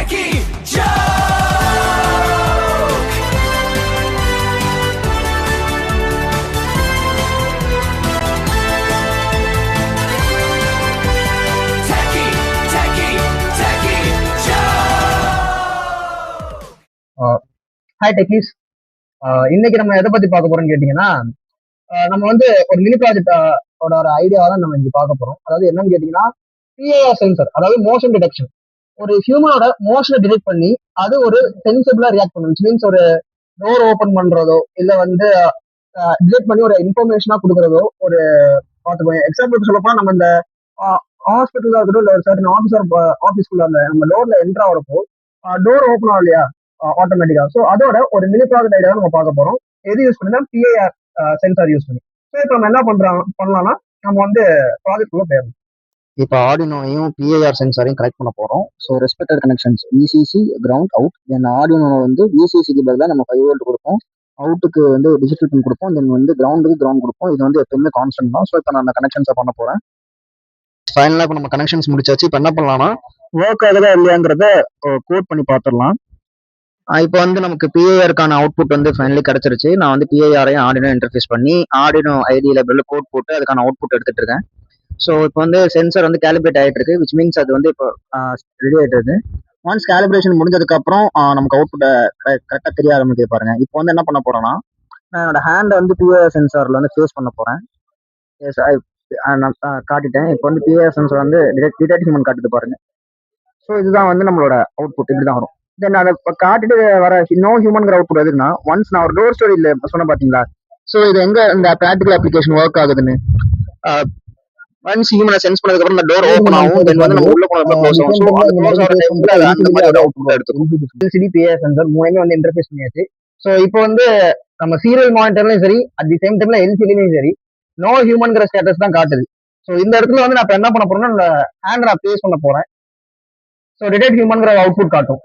Techie joke. Techie joke. Hi techies. இன்னைக்கு நம்ம எதை பத்தி பார்க்க போறோம்னு கேட்டீங்கன்னா, நம்ம வந்து ஒரு மினி ப்ராஜெக்ட் ஒரு ஐடியாவை தான் நம்ம இங்க பார்க்க போறோம். அதாவது என்னன்னு கேட்டீங்கன்னா, பிஏஆர் சென்சர், அதாவது மோஷன் டிடெக்ஷன். ஒரு ஹியூமனோட மோஷனை டிடெக்ட் பண்ணி அது ஒரு சென்சிபிளா ரியாக்ட் பண்ணும். மீன்ஸ் ஒரு டோர் ஓபன் பண்றதோ இல்ல வந்து டிடெக்ட் பண்ணி ஒரு இன்ஃபர்மேஷனா கொடுக்கறதோ ஒரு பார்த்துக்கோங்க. எக்ஸாம்பிளுக்கு சொல்ல போனா நம்ம இந்த ஹாஸ்பிட்டலா இருக்கட்டும் இல்ல ஒரு சர்டன் ஆஃபீஸ்க்குள்ள அந்த நம்ம டோர்ல என்ட்ரு ஆகிறப்போ டோர் ஓப்பன் ஆகும் இல்லையா ஆட்டோமேட்டிக்கா. ஸோ அதோட ஒரு மினி ப்ராஜெக்ட் ஐடியா நம்ம பார்க்க போறோம். எது யூஸ் பண்ணி பிஏஆர் சென்சார் யூஸ் பண்ணி. ஸோ இப்போ நம்ம என்ன பண்ணலாம்னா நம்ம வந்து ப்ராஜெக்ட் உள்ள போயிடணும். இப்போ ஆர்டினோவையும் பிஏஆர் சென்சாரையும் கனெக்ட் பண்ண போகிறோம். So respected connections VCC ground out. Then Arduino வந்து விசிசிக்கு பதிலாக நம்ம 5 வோல்ட் கொடுப்போம், அவுட்டுக்கு வந்து டிஜிட்டல் பின் கொடுப்போம், தென் வந்து கிரவுண்டுக்கு கிரவுண்ட் கொடுப்போம். இது வந்து எப்பவுமே கான்ஸ்டன்ட் தான். ஸோ இப்போ நான் அந்த கனெக்ஷன்ஸை பண்ண போகிறேன். ஃபைனலாக இப்போ நம்ம கனெக்ஷன்ஸ் முடிச்சாச்சு. இப்போ என்ன பண்ணலாம்னா ஒர்க் ஆகுதா இல்லையாங்கிறத கோட் பண்ணி பார்த்துடலாம். இப்போ வந்து நமக்கு பிஏஆருக்கான அவுட்புட் வந்து ஃபைனலி கிடைச்சிருச்சு. நான் வந்து பிஏஆரையும் ஆர்டினோ இன்டர்ஃபேஸ் பண்ணி ஆர்டினோ ஐடி லைப்ரரியில் கோட் போட்டு அதுக்கான அவுட்புட் எடுத்துட்டு இருக்கேன். ஸோ இப்போ வந்து சென்சர் வந்து கேலிப்ரேட் ஆகிட்டு இருக்கு, விச் மீன்ஸ் அது வந்து இப்போ ரெடி ஆகிட்டு இருக்கு. ஒன்ஸ் கேலிப்ரேஷன் முடிஞ்சதுக்கப்புறம் நமக்கு அவுட்புட்டை கரெக்டாக தெரிய ஆரம்பிக்க பாருங்க. இப்போ வந்து என்ன பண்ண போறேன்னா, நான் என்னோட ஹேண்டை வந்து பிஏஆர் சென்சாரில் வந்து ஃபேஸ் பண்ண போறேன். நான் காட்டிட்டேன். இப்போ வந்து பிஏஆர் சென்சார் வந்து டிடெக்ட் ஹியூமன் காட்டுது பாருங்க. ஸோ இதுதான் வந்து நம்மளோட அவுட்புட், இப்படி தான் வரும். தென் அதை காட்டிட்டு வர நோ ஹியூமன்கிற அவுட்புட் எதுக்குன்னா, ஒன்ஸ் நான் ஒரு டோர் ஸ்டோரியில் சொன்ன பார்த்தீங்களா, ஸோ இது எங்க இந்த ப்ராக்டிகல் அப்ளிகேஷன் ஒர்க் ஆகுதுன்னு. ஒன்ஸ் ஹியூமனை சென்ஸ் பண்ணதுக்கு அப்புறம் இந்த டோர் ஓபன் ஆகும், தென் வந்து நம்ம உள்ள போனதுக்கு க்ளோஸ் ஆகும். சோ அந்த க்ளோஸ் ஆகிற டைம்ல அது அந்த மாதிரி ஒரு அவுட்புட் எடுத்துக்கும். எல்சிடி பிஏஆர் சென்சார் மூணுமே வந்து இன்டர்ஃபேஸ் பண்ணியாச்சு. ஸோ இப்போ வந்து நம்ம சீரியல் மானிட்டர்லயும் சரி, அட் தி சேம் டைம்ல எல்சிடிலையும் சரி நோ ஹியூமன்கிற ஸ்டேட்டஸ் தான் காட்டுது. ஸோ இந்த இடத்துல வந்து நான் இப்போ என்ன பண்ண போறேன்னா, இந்த ஹேண்ட் நான் பிளேஸ் பண்ண போறேன். ஸோ டிடெக்ட் ஹியூமன்கிற அவுட்புட் காட்டும்.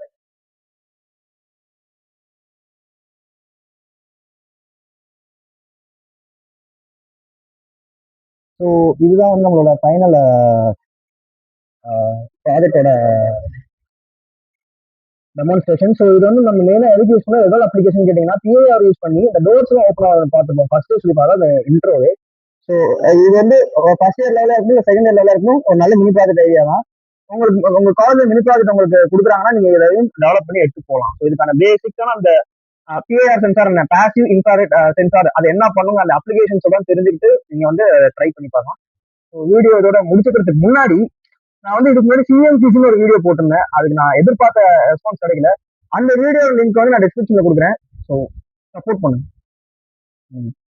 ஸோ இதுதான் வந்து நம்மளோட ஃபைனல் ப்ராஜெக்டோட டெமான்ஸ்ட்ரேஷன். ஸோ இது வந்து நம்ம மெயினாக எதுக்கு யூஸ் பண்ண எதாவது அப்ளிகேஷன் கேட்டிங்கன்னா, பிஏஆர் யூஸ் பண்ணி இந்த டோர்ஸ்லாம் ஓப்பன் ஆகுது பார்த்துப்போம். ஃபர்ஸ்ட் சொல்லி பார்த்தா அந்த இன்ட்ரோவே. ஸோ இது வந்து ஃபர்ஸ்ட் இயர் லெவலில் இருக்கும், செகண்ட் இயர் லெவலில் இருக்கும். ஒரு நல்ல மினி ப்ராஜெக்ட் ஐடியா தான். உங்களுக்கு உங்க காலேஜ் மினி ப்ராஜெக்ட் உங்களுக்கு கொடுக்குறாங்கன்னா நீங்க இதையும் டெவலப் பண்ணி எடுத்து போகலாம். ஸோ இதுக்கான பேசிக்கான அந்த பிஏஆர் சென்சார், அந்த பாசிவ் இன்ஃப்ராரெட் சென்சார், அது என்ன பண்ணுங்க அந்த அப்ளிகேஷன்ஸோட தெரிஞ்சுக்கிட்டு நீங்க வந்து ட்ரை பண்ணி பார்க்கலாம். வீடியோ இதோட முடிச்சுக்கிறதுக்கு முன்னாடி நான் வந்து இதுக்கு முன்னாடி சிஎம்சிசின்னு ஒரு வீடியோ போட்டிருந்தேன். அதுக்கு நான் எதிர்பார்த்த ரெஸ்பான்ஸ் கிடைக்கல. அந்த வீடியோ லிங்க் வந்து நான் டிஸ்கிரிப்ஷன்ல கொடுக்குறேன். ஸோ சப்போர்ட் பண்ணுங்க.